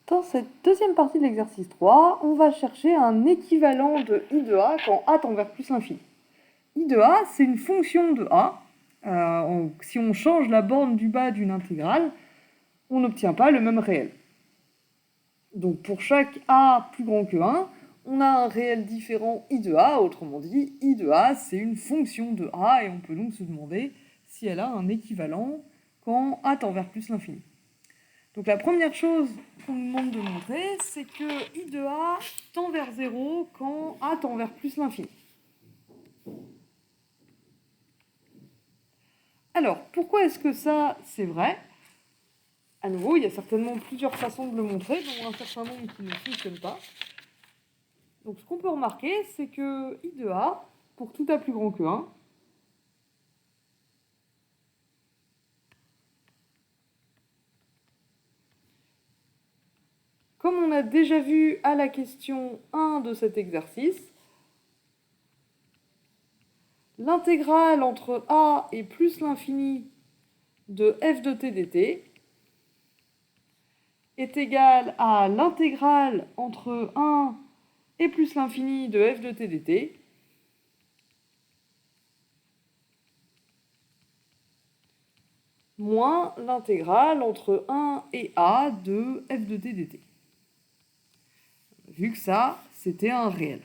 Dans cette deuxième partie de l'exercice 3, on va chercher un équivalent de i de a quand a tend vers plus l'infini. I de a, c'est une fonction de a. Si on change la borne du bas d'une intégrale, on n'obtient pas le même réel. Donc pour chaque a plus grand que 1, on a un réel différent i de a, autrement dit, i de a, c'est une fonction de a, et on peut donc se demander si elle a un équivalent quand a tend vers plus l'infini. Donc la première chose qu'on nous demande de montrer, c'est que i de a tend vers 0 quand a tend vers plus l'infini. Alors, pourquoi est-ce que ça, c'est vrai? À nouveau, il y a certainement plusieurs façons de le montrer, dont un certain nombre qui ne fonctionnent pas. Donc ce qu'on peut remarquer, c'est que i de a, pour tout a plus grand que 1, comme on a déjà vu à la question 1 de cet exercice, l'intégrale entre a et plus l'infini de f de t dt est égale à l'intégrale entre 1 et plus l'infini de f de t dt moins l'intégrale entre 1 et a de f de t dt. Vu que ça, c'était un réel.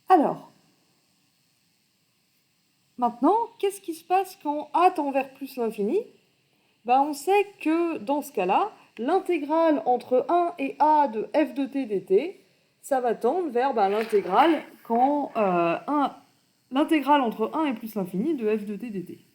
Alors, maintenant, qu'est-ce qui se passe quand a tend vers plus l'infini? On sait que dans ce cas-là, l'intégrale entre 1 et a de f de t dt, ça va tendre vers l'intégrale quand l'intégrale entre 1 et plus l'infini de f de t dt.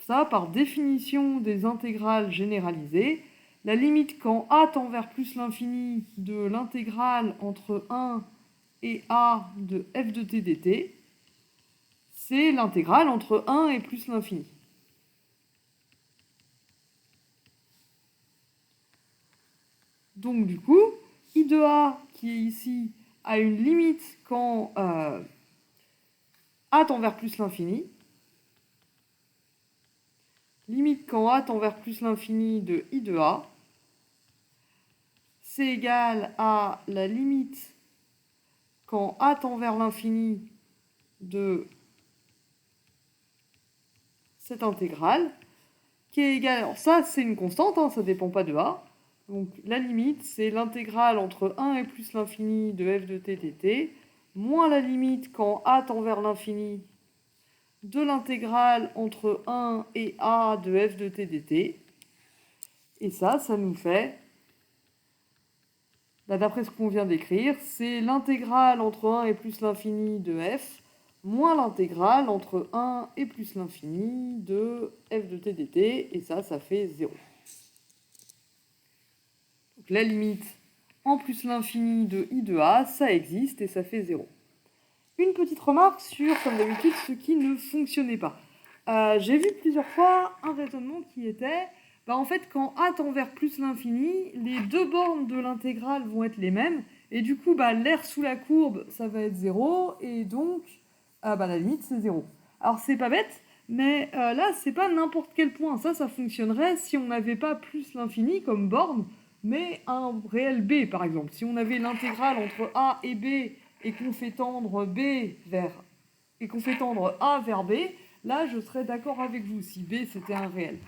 Ça, par définition des intégrales généralisées, la limite quand a tend vers plus l'infini de l'intégrale entre 1 et a de f de t dt, c'est l'intégrale entre 1 et plus l'infini. Donc du coup, i de a, qui est ici, a une limite quand a tend vers plus l'infini. Limite quand a tend vers plus l'infini de i de a, c'est égal à la limite quand a tend vers l'infini de cette intégrale, qui est égale, alors ça c'est une constante, ça ne dépend pas de a, donc la limite c'est l'intégrale entre 1 et plus l'infini de f de t dt, moins la limite quand a tend vers l'infini de l'intégrale entre 1 et a de f de t dt, et ça nous fait, d'après ce qu'on vient d'écrire, c'est l'intégrale entre 1 et plus l'infini de f, moins l'intégrale entre 1 et plus l'infini de f de t dt, et ça fait 0. Donc la limite en plus l'infini de i de a, ça existe et ça fait 0. Une petite remarque sur, comme d'habitude, ce qui ne fonctionnait pas. J'ai vu plusieurs fois un raisonnement qui était, en fait, quand a tend vers plus l'infini, les deux bornes de l'intégrale vont être les mêmes, et du coup, l'air sous la courbe, ça va être 0, et donc, la limite, c'est 0. Alors, c'est pas bête, mais là, c'est pas n'importe quel point. Ça fonctionnerait si on n'avait pas plus l'infini comme borne, mais un réel b, par exemple. Si on avait l'intégrale entre a et b, et qu'on fait tendre A vers B, là je serais d'accord avec vous si B c'était un réel.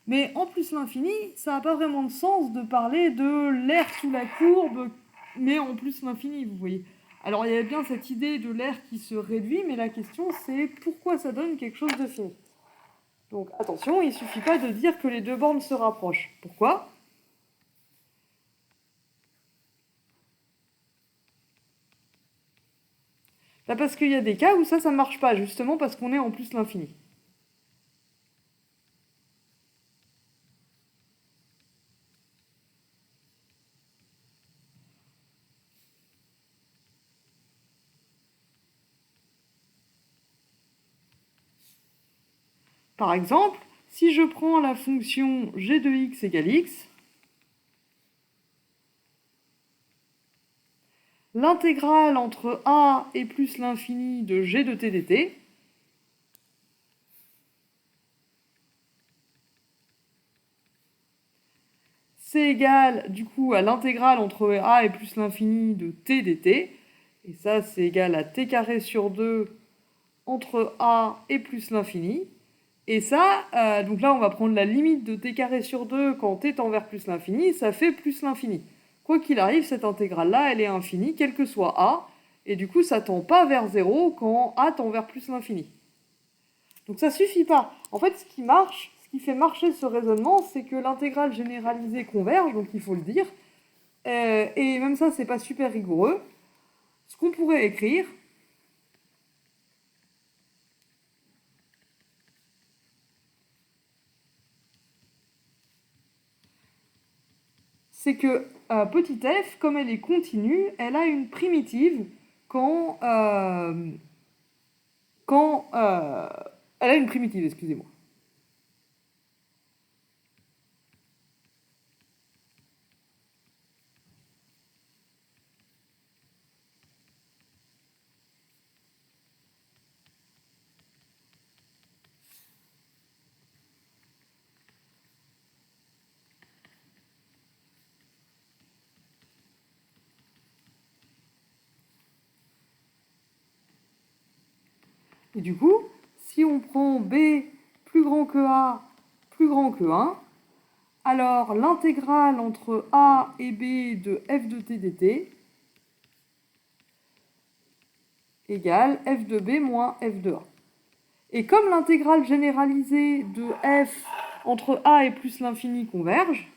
Mais en plus l'infini, ça n'a pas vraiment de sens de parler de l'air sous la courbe, mais en plus l'infini, vous voyez. Alors il y a bien cette idée de l'air qui se réduit, mais la question c'est pourquoi ça donne quelque chose de fini. Donc attention, il ne suffit pas de dire que les deux bornes se rapprochent. Pourquoi ? Parce qu'il y a des cas où ça ne marche pas, justement parce qu'on est en plus l'infini. Par exemple, Si je prends la fonction g de x égale x, l'intégrale entre a et plus l'infini de g de t dt, c'est égal du coup à l'intégrale entre a et plus l'infini de t dt, et ça c'est égal à t carré sur 2 entre a et plus l'infini. Et ça, donc là on va prendre la limite de t carré sur 2 quand t tend vers plus l'infini, ça fait plus l'infini. Quoi qu'il arrive, cette intégrale-là, elle est infinie, quel que soit a, et du coup ça tend pas vers 0 quand a tend vers plus l'infini. Donc ça suffit pas. En fait, ce qui fait marcher ce raisonnement, c'est que l'intégrale généralisée converge, donc il faut le dire, et même ça, c'est pas super rigoureux. Ce qu'on pourrait écrire, c'est que petit f, comme elle est continue, elle a une primitive quand elle a une primitive, excusez-moi. Et du coup, si on prend b plus grand que a plus grand que 1, alors l'intégrale entre a et b de f de t dt égale f de b moins f de a. Et comme l'intégrale généralisée de f entre a et plus l'infini converge,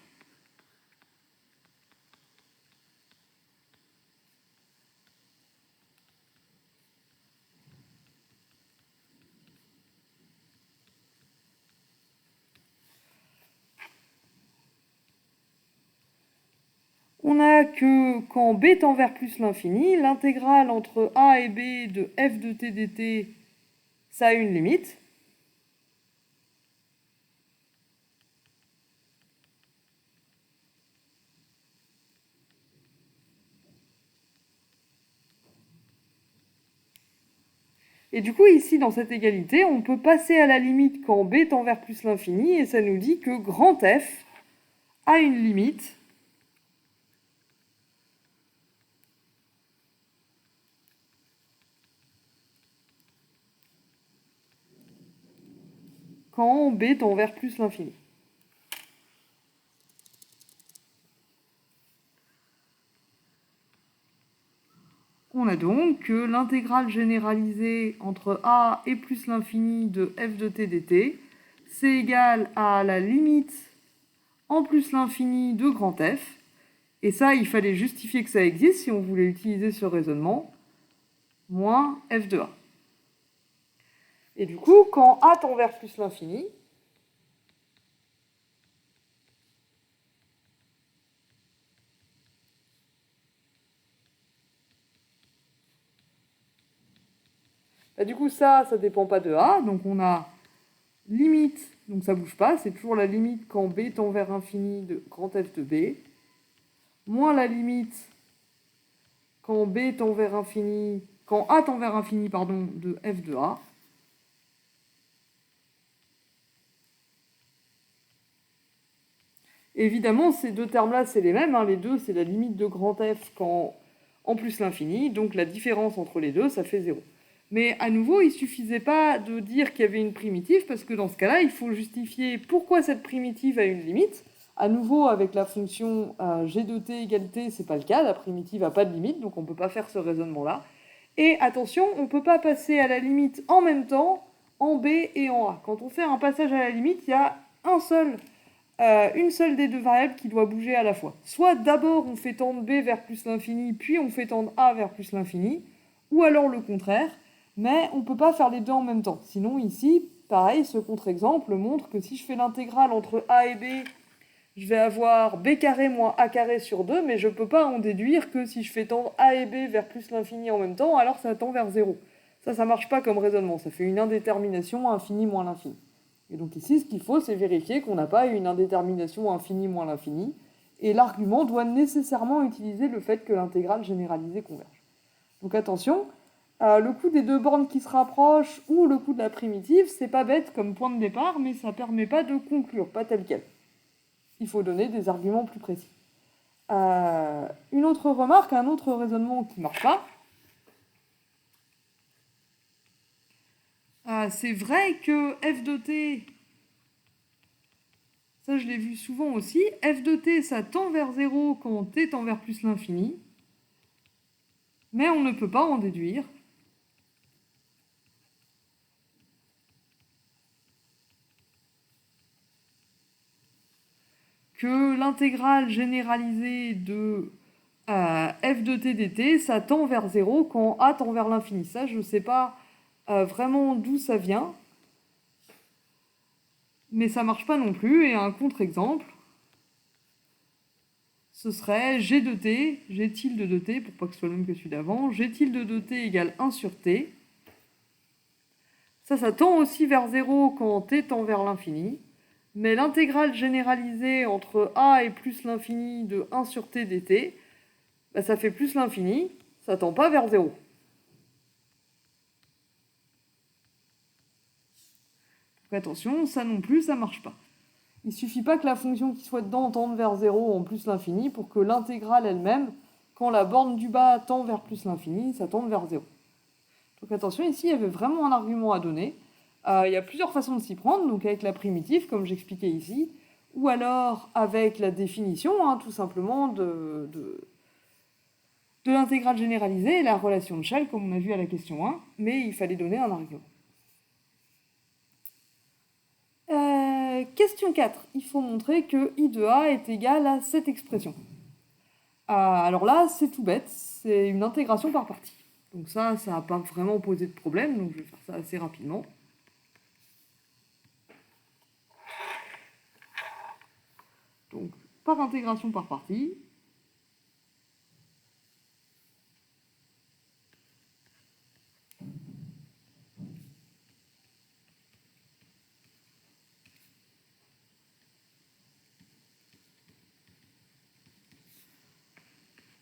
on a que quand b tend vers plus l'infini, l'intégrale entre a et b de f de t dt, ça a une limite. Et du coup, ici, dans cette égalité, on peut passer à la limite quand b tend vers plus l'infini, et ça nous dit que grand F a une limite quand b tend vers plus l'infini. On a donc que l'intégrale généralisée entre a et plus l'infini de f de t dt, c'est égal à la limite en plus l'infini de grand F. Et ça, il fallait justifier que ça existe si on voulait utiliser ce raisonnement, moins f de a. Et du coup, quand a tend vers plus l'infini, bah, du coup ça dépend pas de a, donc on a limite, donc ça bouge pas, c'est toujours la limite quand b tend vers infini de grand F de b, moins la limite quand b tend vers infini, quand a tend vers infini, pardon, de f de a. Évidemment, ces deux termes-là, c'est les mêmes, hein. Les deux, c'est la limite de grand F quand en plus l'infini, donc la différence entre les deux, ça fait 0. Mais à nouveau, il ne suffisait pas de dire qu'il y avait une primitive, parce que dans ce cas-là, il faut justifier pourquoi cette primitive a une limite. À nouveau, avec la fonction g de t égale t, c'est pas le cas, la primitive n'a pas de limite, donc on ne peut pas faire ce raisonnement-là. Et attention, on ne peut pas passer à la limite en même temps en b et en a. Quand on fait un passage à la limite, il y a une seule des deux variables qui doit bouger à la fois. Soit d'abord on fait tendre b vers plus l'infini, puis on fait tendre a vers plus l'infini, ou alors le contraire, mais on ne peut pas faire les deux en même temps. Sinon ici, pareil, ce contre-exemple montre que si je fais l'intégrale entre a et b, je vais avoir b carré moins a carré sur 2, mais je ne peux pas en déduire que si je fais tendre a et b vers plus l'infini en même temps, alors ça tend vers 0. Ça marche pas comme raisonnement, ça fait une indétermination infini moins l'infini. Et donc ici, ce qu'il faut, c'est vérifier qu'on n'a pas une indétermination infinie moins l'infini, et l'argument doit nécessairement utiliser le fait que l'intégrale généralisée converge. Donc attention, le coup des deux bornes qui se rapprochent ou le coup de la primitive, c'est pas bête comme point de départ, mais ça permet pas de conclure, pas tel quel. Il faut donner des arguments plus précis. Une autre remarque, un autre raisonnement qui marche pas, c'est vrai que f de t, ça je l'ai vu souvent aussi, f de t ça tend vers 0 quand t tend vers plus l'infini, mais on ne peut pas en déduire que l'intégrale généralisée de f de t dt, ça tend vers 0 quand a tend vers l'infini. Ça, je ne sais pas vraiment d'où ça vient, mais ça marche pas non plus. Et un contre-exemple, ce serait g de t, g tilde de t, pour pas que ce soit le même que celui d'avant, g tilde de t égale 1 sur t. Ça tend aussi vers 0 quand t tend vers l'infini, mais l'intégrale généralisée entre a et plus l'infini de 1 sur t dt, bah, ça fait plus l'infini, ça tend pas vers 0. Donc attention, ça non plus, ça marche pas. Il suffit pas que la fonction qui soit dedans tende vers 0 en plus l'infini pour que l'intégrale elle-même, quand la borne du bas tend vers plus l'infini, ça tende vers 0. Donc attention, ici, il y avait vraiment un argument à donner. Il y a plusieurs façons de s'y prendre, donc avec la primitive, comme j'expliquais ici, ou alors avec la définition, tout simplement, de l'intégrale généralisée et la relation de Shell, comme on a vu à la question 1, mais il fallait donner un argument. Question 4. Il faut montrer que I de A est égal à cette expression. Alors là, c'est tout bête, c'est une intégration par partie. Donc ça n'a pas vraiment posé de problème, donc je vais faire ça assez rapidement. Donc, par intégration par partie,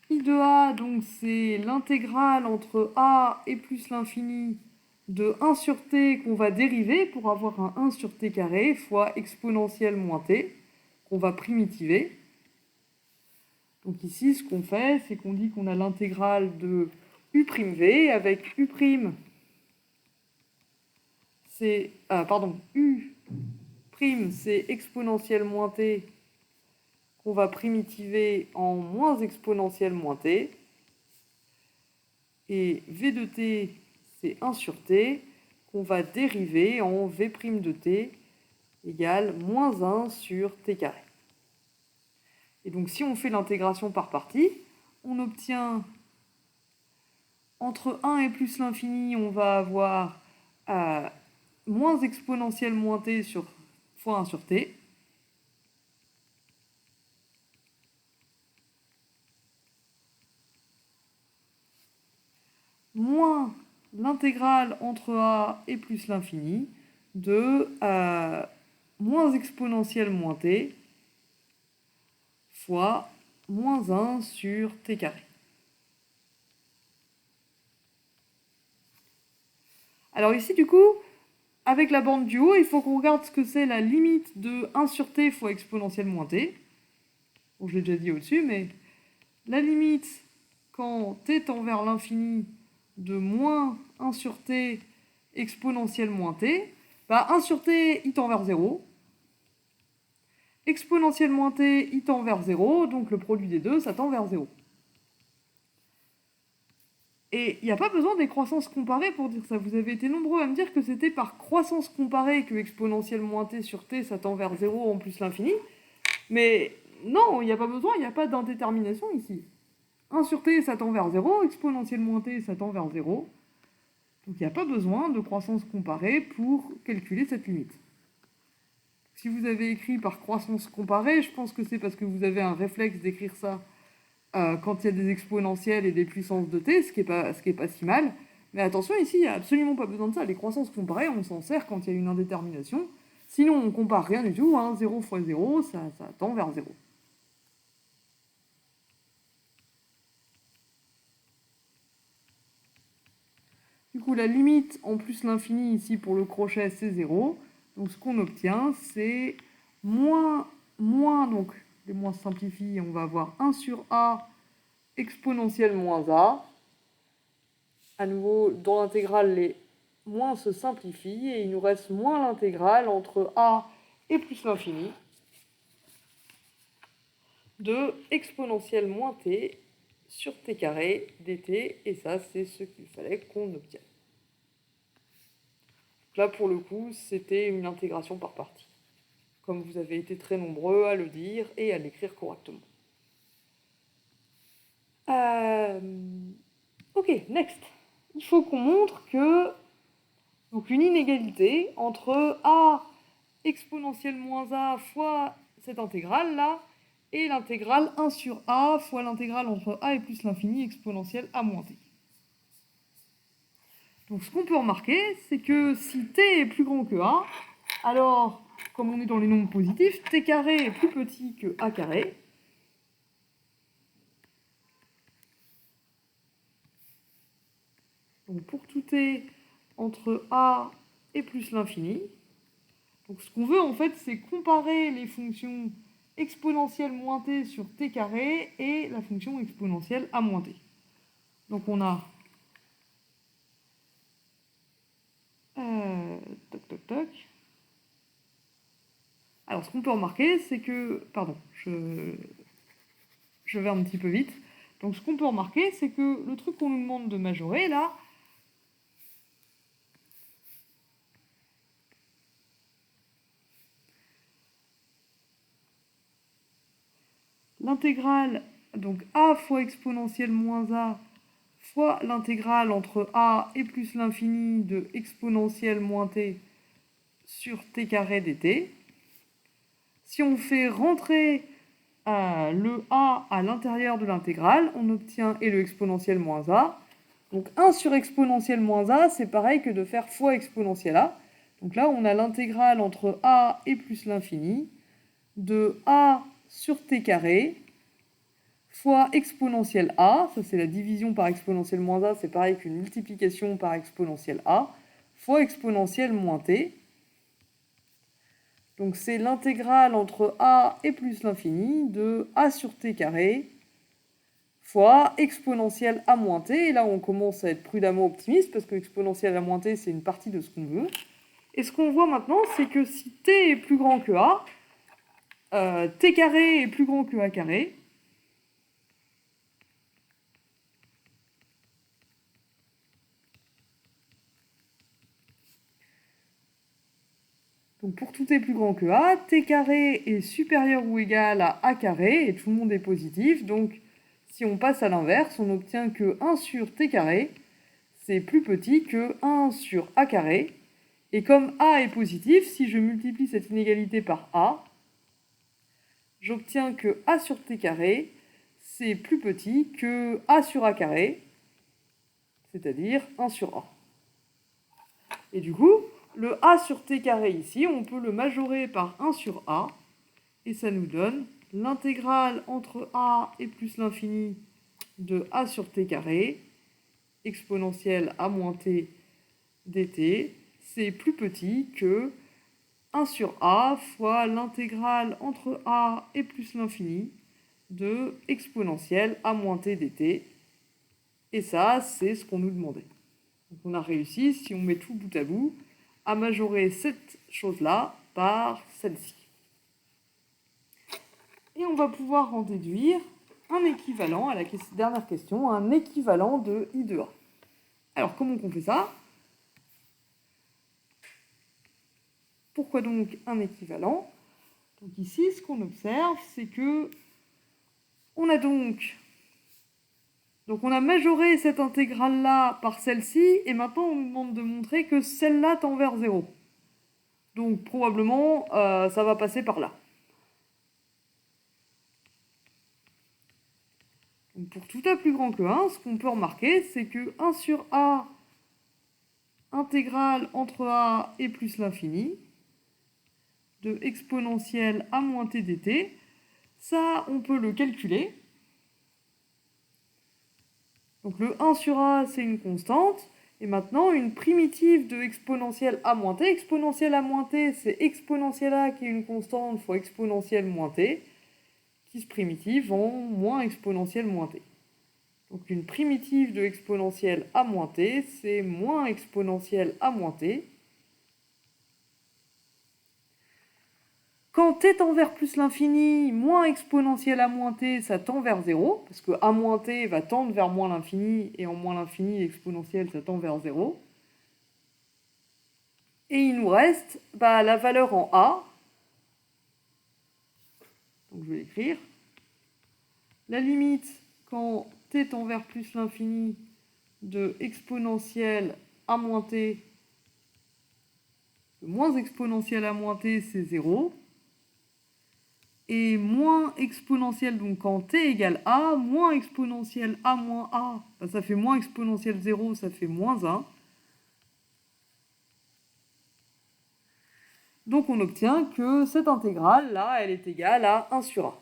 I de A, donc c'est l'intégrale entre A et plus l'infini de 1 sur t qu'on va dériver pour avoir un 1 sur t carré fois exponentielle moins t, qu'on va primitiver. Donc ici, ce qu'on fait, c'est qu'on dit qu'on a l'intégrale de u'v avec u', c'est... u', c'est exponentielle moins t qu'on va primitiver en moins exponentielle moins t. Et v de t, c'est 1 sur t, qu'on va dériver en v' de t égale moins 1 sur t carré. Et donc si on fait l'intégration par partie, on obtient entre 1 et plus l'infini, on va avoir moins exponentielle moins t fois 1 sur t. Moins l'intégrale entre a et plus l'infini de moins exponentielle moins t fois moins 1 sur t carré. Alors ici, du coup, avec la borne du haut, il faut qu'on regarde ce que c'est la limite de 1 sur t fois exponentielle moins t. Bon, je l'ai déjà dit au-dessus, mais la limite, quand t tend vers l'infini, de moins 1 sur t exponentielle moins t, 1 sur t, il tend vers 0. Exponentielle moins t, il tend vers 0, donc le produit des deux, ça tend vers 0. Et il n'y a pas besoin des croissances comparées pour dire ça. Vous avez été nombreux à me dire que c'était par croissance comparée que exponentielle moins t sur t, ça tend vers 0 en plus l'infini. Mais non, il n'y a pas besoin, il n'y a pas d'indétermination ici. 1 sur t, ça tend vers 0, exponentielle moins t, ça tend vers 0. Donc il n'y a pas besoin de croissance comparée pour calculer cette limite. Si vous avez écrit par croissance comparée, je pense que c'est parce que vous avez un réflexe d'écrire ça quand il y a des exponentielles et des puissances de t, ce qui est pas si mal. Mais attention, ici, il n'y a absolument pas besoin de ça. Les croissances comparées, on s'en sert quand il y a une indétermination. Sinon, on compare rien du tout, 0 fois 0, ça tend vers 0. Du coup, la limite en plus l'infini ici pour le crochet, c'est 0. Donc ce qu'on obtient, c'est moins, donc les moins se simplifient, on va avoir 1 sur a exponentielle moins a. À nouveau, dans l'intégrale, les moins se simplifient et il nous reste moins l'intégrale entre a et plus l'infini de exponentielle moins t sur t carré dt, et ça, c'est ce qu'il fallait qu'on obtienne. Là, pour le coup, c'était une intégration par partie, comme vous avez été très nombreux à le dire et à l'écrire correctement. Ok, next. Il faut qu'on montre que donc une inégalité entre a exponentielle moins a fois cette intégrale là et l'intégrale 1 sur a fois l'intégrale entre a et plus l'infini exponentielle a moins t. Donc ce qu'on peut remarquer, c'est que si t est plus grand que a, alors, comme on est dans les nombres positifs, t carré est plus petit que a carré. Donc pour tout t entre a et plus l'infini, donc ce qu'on veut en fait, c'est comparer les fonctions exponentielle moins t sur t carré et la fonction exponentielle a moins t. Donc on a toc toc toc. Alors ce qu'on peut remarquer, c'est que... Pardon, je vais un petit peu vite. Donc ce qu'on peut remarquer, c'est que le truc qu'on nous demande de majorer, là, l'intégrale, donc a fois exponentielle moins a, fois l'intégrale entre a et plus l'infini de exponentielle moins t sur t carré dt. Si on fait rentrer le a à l'intérieur de l'intégrale, on obtient et le exponentielle moins a. Donc 1 sur exponentielle moins a, c'est pareil que de faire fois exponentielle a. Donc là, on a l'intégrale entre a et plus l'infini de a sur t carré fois exponentielle a, ça c'est la division par exponentielle moins a, c'est pareil qu'une multiplication par exponentielle a, fois exponentielle moins t. Donc c'est l'intégrale entre a et plus l'infini de a sur t carré fois exponentielle a moins t. Et là, on commence à être prudemment optimiste parce que exponentielle a moins t, c'est une partie de ce qu'on veut. Et ce qu'on voit maintenant, c'est que si t est plus grand que a, t carré est plus grand que a carré. Donc pour tout t plus grand que a, t carré est supérieur ou égal à a carré, et tout le monde est positif. Donc si on passe à l'inverse, on obtient que 1 sur t carré, c'est plus petit que 1 sur a carré. Et comme a est positif, si je multiplie cette inégalité par a, j'obtiens que a sur t carré, c'est plus petit que a sur a carré, c'est-à-dire 1 sur a. Et du coup, le a sur t carré ici, on peut le majorer par 1 sur a, et ça nous donne l'intégrale entre a et plus l'infini de a sur t carré, exponentielle a moins t dt, c'est plus petit que 1 sur a fois l'intégrale entre a et plus l'infini de exponentielle a moins t dt. Et ça, c'est ce qu'on nous demandait. Donc on a réussi, si on met tout bout à bout, à majorer cette chose-là par celle-ci. Et on va pouvoir en déduire un équivalent à la dernière question, un équivalent de I de A. Alors comment on fait ça? Pourquoi donc un équivalent? Donc ici, ce qu'on observe, c'est que on a donc on a majoré cette intégrale-là par celle-ci, et maintenant on nous demande de montrer que celle-là tend vers 0. Donc probablement, ça va passer par là. Donc, pour tout a plus grand que 1, ce qu'on peut remarquer, c'est que 1 sur a intégrale entre a et plus l'infini, de exponentielle a moins t dt. Ça, on peut le calculer. Donc le 1 sur a, c'est une constante. Et maintenant, une primitive de exponentielle a moins t. Exponentielle a moins t, c'est exponentielle a qui est une constante fois exponentielle moins t, qui se primitive en moins exponentielle moins t. Donc une primitive de exponentielle a moins t, c'est moins exponentielle a moins t. Quand t tend vers plus l'infini, moins exponentielle a moins t, ça tend vers 0, parce que a moins t va tendre vers moins l'infini, et en moins l'infini, l'exponentielle, ça tend vers 0. Et il nous reste la valeur en a. Donc je vais l'écrire. La limite, quand t tend vers plus l'infini, de exponentielle a moins t, de moins exponentielle a moins t, c'est 0. Et moins exponentielle, donc quand t égale a, moins exponentielle a moins a, ça fait moins exponentielle 0, ça fait moins 1. Donc on obtient que cette intégrale-là, elle est égale à 1 sur a.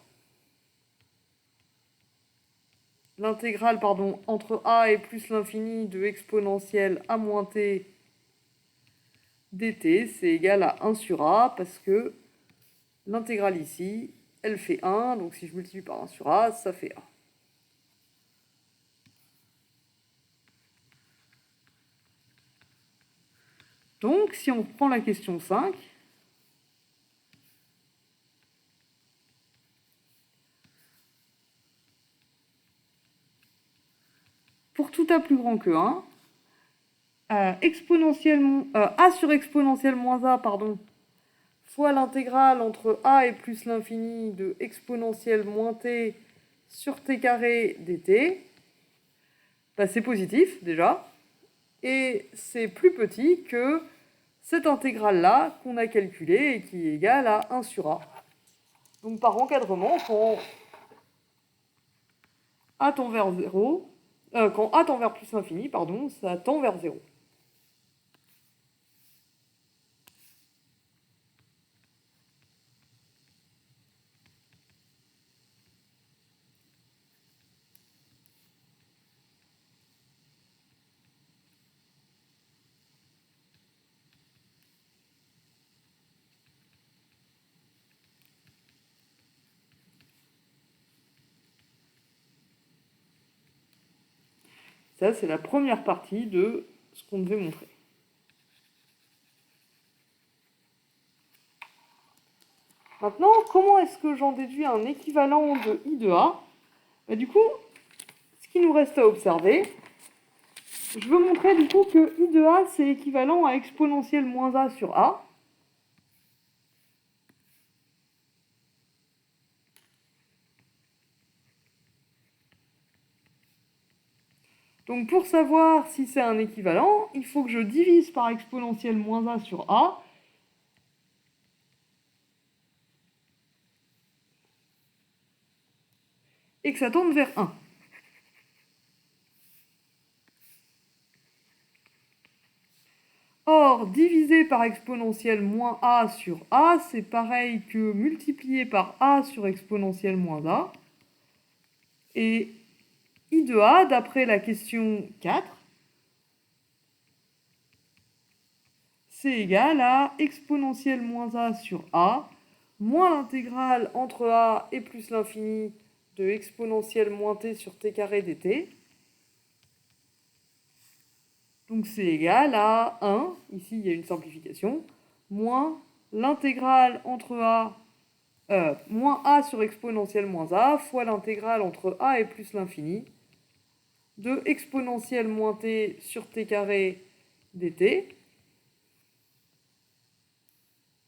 L'intégrale, entre a et plus l'infini de exponentielle a moins t dt, c'est égal à 1 sur a, parce que l'intégrale ici, elle fait 1, donc si je multiplie par 1 sur a, ça fait a. Donc, si on prend la question 5, pour tout a plus grand que 1, a sur exponentielle moins a, fois l'intégrale entre a et plus l'infini de exponentielle moins t sur t carré dt, c'est positif déjà, et c'est plus petit que cette intégrale-là qu'on a calculée et qui est égale à 1 sur a. Donc par encadrement, quand a tend vers 0, quand a tend vers plus l'infini, ça tend vers 0. Ça, c'est la première partie de ce qu'on devait montrer. Maintenant, comment est-ce que j'en déduis un équivalent de I de A ? Du coup, ce qui nous reste à observer, je veux montrer du coup que I de A, c'est équivalent à exponentielle moins A sur A. Donc pour savoir si c'est un équivalent, il faut que je divise par exponentielle moins A sur A. Et que ça tende vers 1. Or, diviser par exponentielle moins A sur A, c'est pareil que multiplier par A sur exponentielle moins A. Et I de A, d'après la question 4, c'est égal à exponentielle moins A sur A, moins l'intégrale entre A et plus l'infini de exponentielle moins t sur t carré dt. Donc c'est égal à 1, ici il y a une simplification, moins l'intégrale entre A, moins A sur exponentielle moins A, fois l'intégrale entre A et plus l'infini de exponentielle moins t sur t carré dt.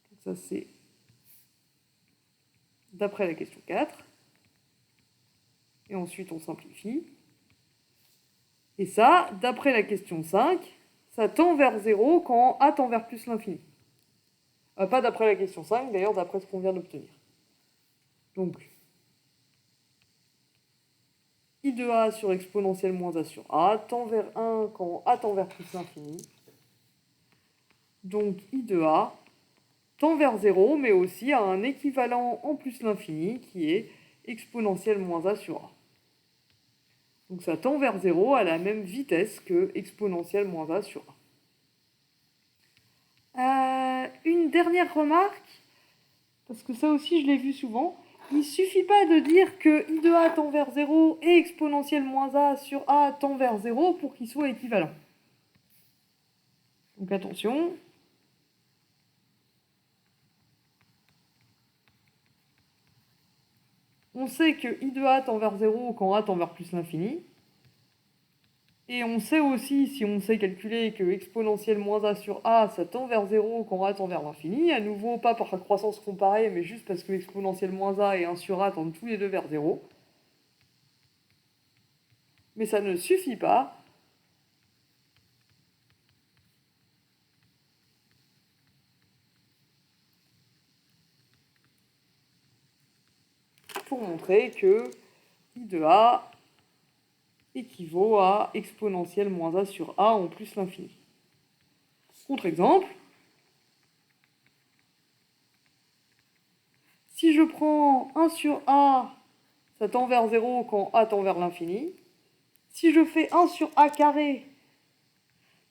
Donc ça c'est d'après la question 4. Et ensuite on simplifie. Et ça, d'après la question 5, ça tend vers 0 quand A tend vers plus l'infini. Pas d'après la question 5, d'ailleurs d'après ce qu'on vient d'obtenir. Donc, I de A sur exponentielle moins A sur A tend vers 1 quand A tend vers plus l'infini. Donc I de A tend vers 0, mais aussi à un équivalent en plus l'infini qui est exponentielle moins a sur a. Donc ça tend vers 0 à la même vitesse que exponentielle moins a sur a. Une dernière remarque, parce que ça aussi je l'ai vu souvent, il ne suffit pas de dire que i de a tend vers 0 et exponentielle moins a sur a tend vers 0 pour qu'ils soient équivalents. Donc attention. On sait que i de a tend vers 0 quand a tend vers plus l'infini. Et on sait aussi, si on sait calculer, que exponentielle moins a sur a, ça tend vers 0 quand a tend vers l'infini. À nouveau, pas par croissance comparée, mais juste parce que exponentielle moins a et 1 sur a tendent tous les deux vers 0. Mais ça ne suffit pas. Pour montrer que i de a équivaut à exponentielle moins a sur a en plus l'infini. Contre-exemple, si je prends 1 sur a, ça tend vers 0 quand a tend vers l'infini. Si je fais 1 sur a carré,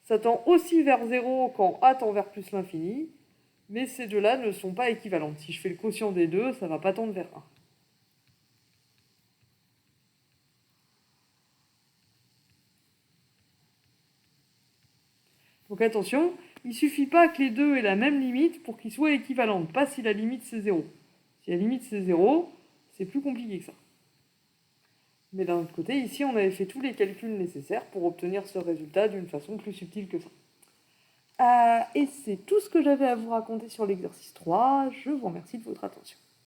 ça tend aussi vers 0 quand a tend vers plus l'infini, mais ces deux-là ne sont pas équivalentes. Si je fais le quotient des deux, ça ne va pas tendre vers 1. Donc attention, il ne suffit pas que les deux aient la même limite pour qu'ils soient équivalentes, pas si la limite c'est 0. Si la limite c'est 0, c'est plus compliqué que ça. Mais d'un autre côté, ici on avait fait tous les calculs nécessaires pour obtenir ce résultat d'une façon plus subtile que ça. Et c'est tout ce que j'avais à vous raconter sur l'exercice 3. Je vous remercie de votre attention.